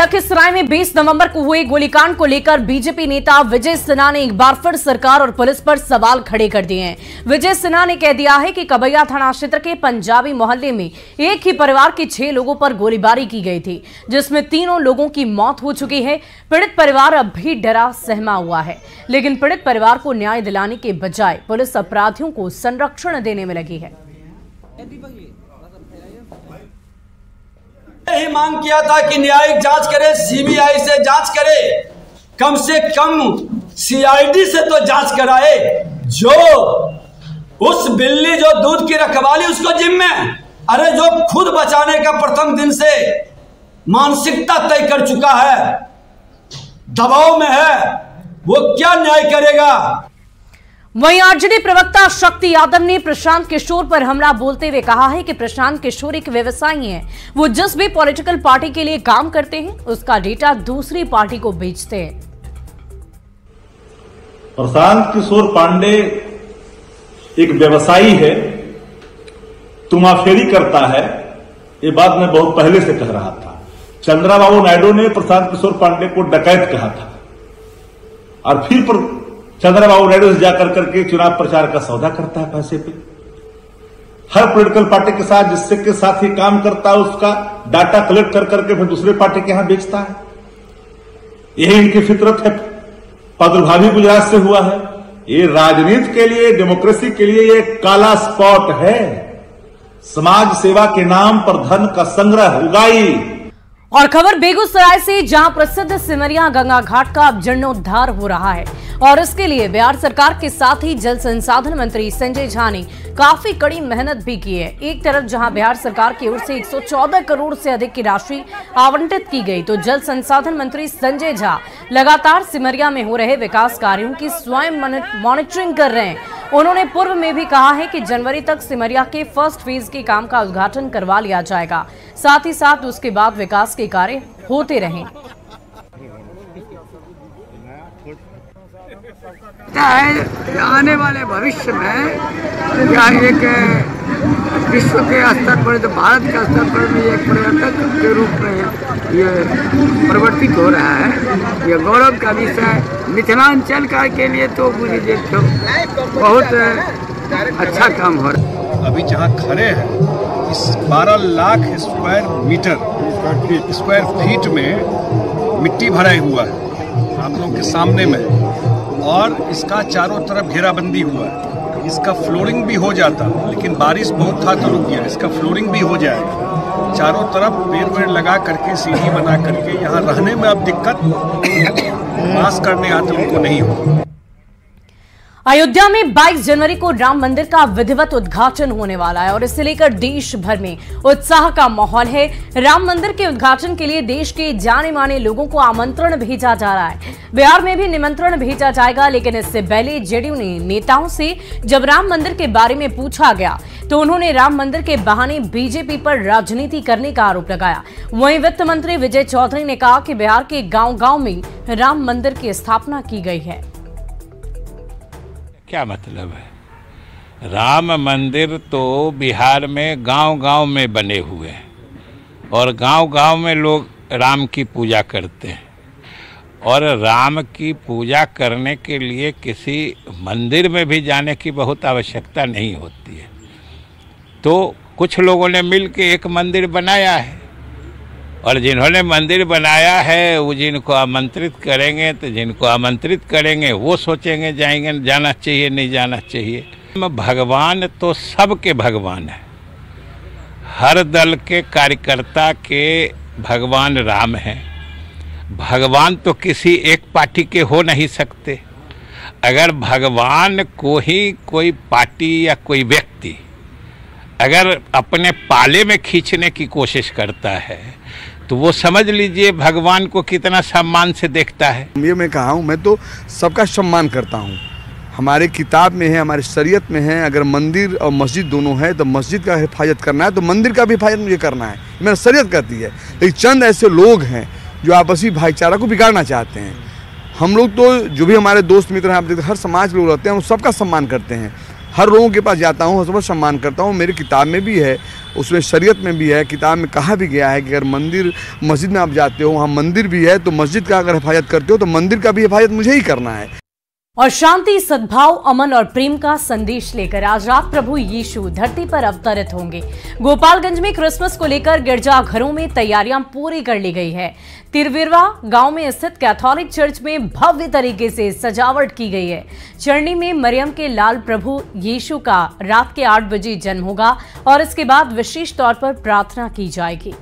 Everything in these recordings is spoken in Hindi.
लखीसराय में 20 नवंबर को हुए गोलीकांड को लेकर बीजेपी नेता विजय सिन्हा ने एक बार फिर सरकार और पुलिस पर सवाल खड़े कर दिए हैं। विजय सिन्हा ने कह दिया है कि कबैया थाना क्षेत्र के पंजाबी मोहल्ले में एक ही परिवार के 6 लोगों पर गोलीबारी की गई थी, जिसमें 3 लोगों की मौत हो चुकी है। पीड़ित परिवार अब भी डरा सहमा हुआ है, लेकिन पीड़ित परिवार को न्याय दिलाने के बजाय पुलिस अपराधियों को संरक्षण देने में लगी है। यही मांग किया था कि न्यायिक जांच करे, सीबीआई से जांच करे, कम से कम सीआईडी से तो जांच कराए। जो उस बिल्ली जो दूध की रखवाली उसको जिम्मे, अरे जो खुद बचाने का प्रथम दिन से मानसिकता तय कर चुका है, दबाव में है, वो क्या न्याय करेगा। वहीं आरजेडी प्रवक्ता शक्ति यादव ने प्रशांत किशोर पर हमला बोलते हुए कहा है कि प्रशांत किशोर एक व्यवसायी हैं। वो जिस भी पॉलिटिकल पार्टी के लिए काम करते हैं उसका डेटा दूसरी पार्टी को बेचते हैं। प्रशांत किशोर पांडे एक व्यवसायी है, तुमाफेरी करता है। ये बात मैं बहुत पहले से कह रहा था। चंद्रबाबू नायडू ने प्रशांत किशोर पांडे को डकैत कहा था और फिर चंद्रबाबू नायडू से जाकर करके चुनाव प्रचार का सौदा करता है पैसे पे। हर पॉलिटिकल पार्टी के साथ जिससे के साथ ही काम करता है उसका डाटा कलेक्ट कर करके फिर दूसरे पार्टी के यहां बेचता है। यही इनकी फितरत है। प्रादुर्भाव भी गुजरात से हुआ है। ये राजनीति के लिए, डेमोक्रेसी के लिए ये काला स्पॉट है। समाज सेवा के नाम पर धन का संग्रह, उगाई। और खबर बेगूसराय से, जहां प्रसिद्ध सिमरिया गंगा घाट का अब जीर्णोद्धार हो रहा है और इसके लिए बिहार सरकार के साथ ही जल संसाधन मंत्री संजय झा ने काफी कड़ी मेहनत भी की है। एक तरफ जहां बिहार सरकार की ओर से 114 करोड़ से अधिक की राशि आवंटित की गई, तो जल संसाधन मंत्री संजय झा लगातार सिमरिया में हो रहे विकास कार्यों की स्वयं मॉनिटरिंग कर रहे हैं। उन्होंने पूर्व में भी कहा है कि जनवरी तक सिमरिया के फर्स्ट फेज के काम का उद्घाटन करवा लिया जाएगा, साथ ही साथ उसके बाद विकास के कार्य होते रहें। आने वाले भविष्य में या एक विश्व के स्तर पर, तो भारत के स्तर पर भी एक पर्यटक के रूप में ये परिवर्तित हो रहा है। ये गौरव का विषय मिथिलांचल का के लिए तो बुझिए तो बहुत अच्छा काम हो रहा है। अभी जहाँ खड़े हैं इस 12 लाख स्क्वायर फीट में मिट्टी भरा हुआ है आप लोगों के सामने में, और इसका चारों तरफ घेराबंदी हुआ है। इसका फ्लोरिंग भी हो जाता, लेकिन बारिश बहुत था तो रुक गया। इसका फ्लोरिंग भी हो जाएगा। चारों तरफ पेड़ लगा करके, सीढ़ी बना करके, यहाँ रहने में अब दिक्कत पास करने आते उनको नहीं हो। अयोध्या में 22 जनवरी को राम मंदिर का विधिवत उद्घाटन होने वाला है और इसे लेकर देश भर में उत्साह का माहौल है। राम मंदिर के उद्घाटन के लिए देश के जाने माने लोगों को आमंत्रण भेजा जा रहा है। बिहार में भी निमंत्रण भेजा जाएगा, लेकिन इससे पहले जेडीयू ने नेताओं से जब राम मंदिर के बारे में पूछा गया तो उन्होंने राम मंदिर के बहाने बीजेपी पर राजनीति करने का आरोप लगाया। वहीं वित्त मंत्री विजय चौधरी ने कहा कि बिहार के गांव-गांव में राम मंदिर की स्थापना की गई है। क्या मतलब है? राम मंदिर तो बिहार में गांव-गांव में बने हुए हैं और गांव-गांव में लोग राम की पूजा करते हैं, और राम की पूजा करने के लिए किसी मंदिर में भी जाने की बहुत आवश्यकता नहीं होती है। तो कुछ लोगों ने मिल के एक मंदिर बनाया है, और जिन्होंने मंदिर बनाया है वो जिनको आमंत्रित करेंगे, तो जिनको आमंत्रित करेंगे वो सोचेंगे जाएंगे, जाना चाहिए नहीं जाना चाहिए। भगवान तो सबके भगवान है। हर दल के कार्यकर्ता के भगवान राम हैं। भगवान तो किसी एक पार्टी के हो नहीं सकते। अगर भगवान को ही कोई पार्टी या कोई व्यक्ति अगर अपने पाले में खींचने की कोशिश करता है तो वो समझ लीजिए भगवान को कितना सम्मान से देखता है। ये मैं कहा हूँ, मैं तो सबका सम्मान करता हूँ। हमारे किताब में है, हमारे शरीयत में है, अगर मंदिर और मस्जिद दोनों है तो मस्जिद का हिफाजत करना है तो मंदिर का भी हिफाजत मुझे करना है, मेरा शरीयत कहती है। लेकिन चंद ऐसे लोग हैं जो आपसी भाईचारा को बिगाड़ना चाहते हैं। हम लोग तो जो भी हमारे दोस्त मित्र हैं, आप देखते हर समाज के लोग रहते हैं, हम सबका सम्मान करते हैं। हर लोगों के पास जाता हूँ, सबका सम्मान करता हूँ। मेरी किताब में भी है, उसमें शरीयत में भी है, किताब में कहा भी गया है कि अगर मंदिर मस्जिद में आप जाते हो, वहाँ मंदिर भी है, तो मस्जिद का अगर हिफाजत करते हो तो मंदिर का भी हिफाजत मुझे ही करना है। और शांति, सद्भाव, अमन और प्रेम का संदेश लेकर आज रात प्रभु यीशु धरती पर अवतरित होंगे। गोपालगंज में क्रिसमस को लेकर गिरजाघरों में तैयारियां पूरी कर ली गई है। तिरविरवा गांव में स्थित कैथोलिक चर्च में भव्य तरीके से सजावट की गई है। चरनी में मरियम के लाल प्रभु यीशु का रात के 8 बजे जन्म होगा और इसके बाद विशेष तौर पर प्रार्थना की जाएगी।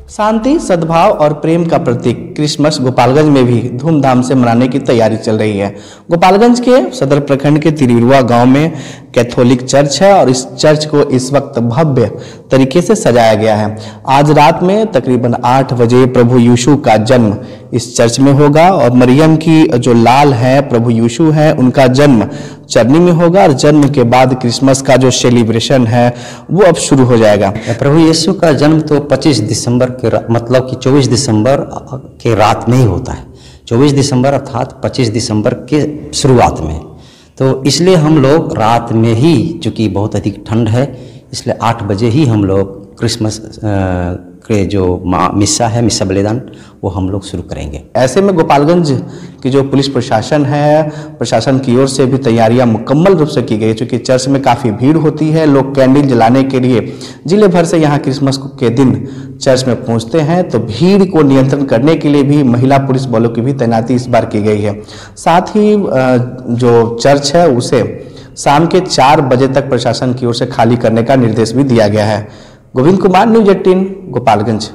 शांति, सद्भाव और प्रेम का प्रतीक क्रिसमस गोपालगंज में भी धूमधाम से मनाने की तैयारी चल रही है। गोपालगंज के सदर प्रखंड के तिरविरवा गांव में कैथोलिक चर्च है और इस चर्च को इस वक्त भव्य तरीके से सजाया गया है। आज रात में तकरीबन 8 बजे प्रभु यीशु का जन्म इस चर्च में होगा और मरियम की जो लाल है प्रभु यीशु है, उनका जन्म चरनी में होगा और जन्म के बाद क्रिसमस का जो सेलिब्रेशन है वो अब शुरू हो जाएगा। प्रभु यीशु का जन्म तो 25 दिसंबर के मतलब कि 24 दिसंबर के रात में ही होता है। 24 दिसंबर अर्थात 25 दिसंबर के शुरुआत में, तो इसलिए हम लोग रात में ही, चूँकि बहुत अधिक ठंड है, इसलिए 8 बजे ही हम लोग क्रिसमस के जो मिस्सा है, मिस्सा बलिदान, वो हम लोग शुरू करेंगे। ऐसे में गोपालगंज की जो पुलिस प्रशासन है, प्रशासन की ओर से भी तैयारियां मुकम्मल रूप से की गई, क्योंकि चर्च में काफ़ी भीड़ होती है। लोग कैंडल जलाने के लिए जिले भर से यहाँ क्रिसमस के दिन चर्च में पहुँचते हैं, तो भीड़ को नियंत्रण करने के लिए भी महिला पुलिस बलों की भी तैनाती इस बार की गई है। साथ ही जो चर्च है उसे शाम के 4 बजे तक प्रशासन की ओर से खाली करने का निर्देश भी दिया गया है। गोविंद कुमार, न्यूज़ 18, गोपालगंज।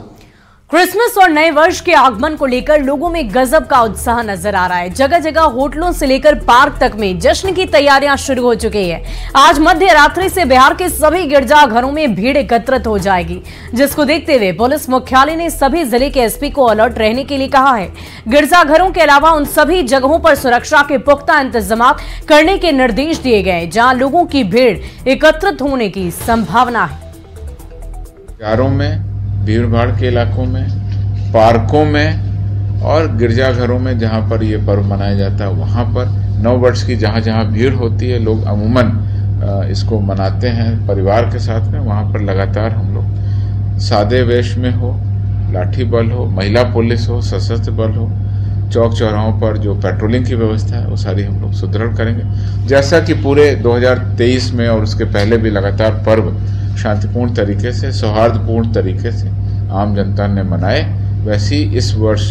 क्रिसमस और नए वर्ष के आगमन को लेकर लोगों में गजब का उत्साह नजर आ रहा है। जगह जगह होटलों से लेकर पार्क तक में जश्न की तैयारियां शुरू हो चुकी है। आज मध्य रात्रि से बिहार के सभी गिरजाघरों में भीड़ एकत्रित हो जाएगी, जिसको देखते हुए पुलिस मुख्यालय ने सभी जिले के एसपी को अलर्ट रहने के लिए कहा है। गिरजाघरों के अलावा उन सभी जगहों पर सुरक्षा के पुख्ता इंतजाम करने के निर्देश दिए गए जहाँ लोगों की भीड़ एकत्रित होने की संभावना है। बाजारों में, भीड़ भाड़ के इलाकों में, पार्कों में और गिरजाघरों में जहाँ पर ये पर्व मनाया जाता है, वहाँ पर नववर्ष की जहाँ जहाँ भीड़ होती है, लोग अमूमन इसको मनाते हैं परिवार के साथ में। वहाँ पर लगातार हम लोग सादे वेश में हो, लाठी बल हो, महिला पुलिस हो, सशस्त्र बल हो, चौक चौराहों पर जो पेट्रोलिंग की व्यवस्था है वो सारी हम लोग सुदृढ़ करेंगे। जैसा कि पूरे 2023 में और उसके पहले भी लगातार पर्व शांतिपूर्ण तरीके से, सौहार्दपूर्ण तरीके से आम जनता ने मनाए, वैसे ही इस वर्ष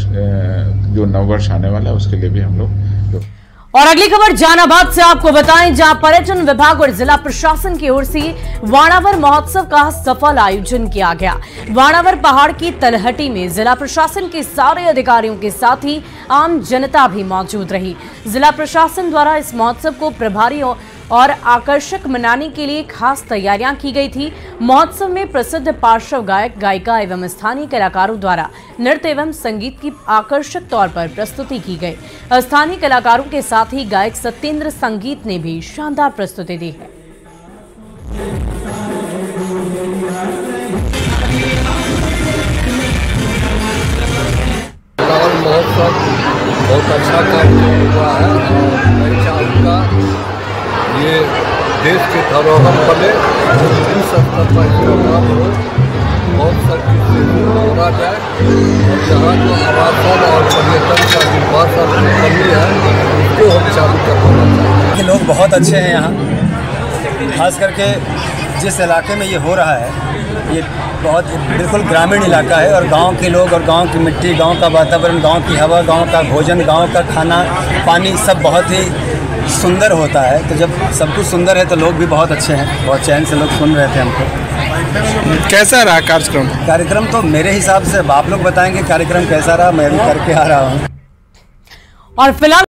जो नववर्ष आने वाला है उसके लिए भी हम लोग। और अगली खबर जहानाबाद से आपको बताएं, जहां पर्यटन विभाग और जिला प्रशासन की ओर से वाणावर महोत्सव का सफल आयोजन किया गया। वाणावर पहाड़ की तलहटी में जिला प्रशासन के सारे अधिकारियों के साथ ही आम जनता भी मौजूद रही। जिला प्रशासन द्वारा इस महोत्सव को प्रभारी और आकर्षक मनाने के लिए खास तैयारियां की गई थी। महोत्सव में प्रसिद्ध पार्श्व गायक, गायिका एवं स्थानीय कलाकारों द्वारा नृत्य एवं संगीत की आकर्षक तौर पर प्रस्तुति की गई। स्थानीय कलाकारों के साथ ही गायक सत्येंद्र संगीत ने भी शानदार प्रस्तुति दी है। महोत्सव बहुत अच्छा काम हुआ है और मैं चाहूँगा ये देश के धरोहर बने, इस स्तर पर इसका नाम हो, बहुत सारी चीज़ें जोड़ा जाए और यहाँ जो आवासन और पर्यटन का विकास कमी है उसको हम चालू करवाना चाहिए। लोग बहुत अच्छे हैं यहाँ, खास करके जिस इलाके में ये हो रहा है ये बहुत बिल्कुल ग्रामीण इलाका है और गांव के लोग और गांव की मिट्टी, गांव का वातावरण, गांव की हवा, गांव का भोजन, गांव का खाना पानी सब बहुत ही सुंदर होता है। तो जब सब कुछ सुंदर है तो लोग भी बहुत अच्छे हैं, बहुत चैन से लोग सुन रहे थे हमको। कैसा रहा कार्यक्रम? कार्यक्रम तो मेरे हिसाब से आप लोग बताएंगे कार्यक्रम कैसा रहा, मैं भी करके आ रहा हूँ। और फिलहाल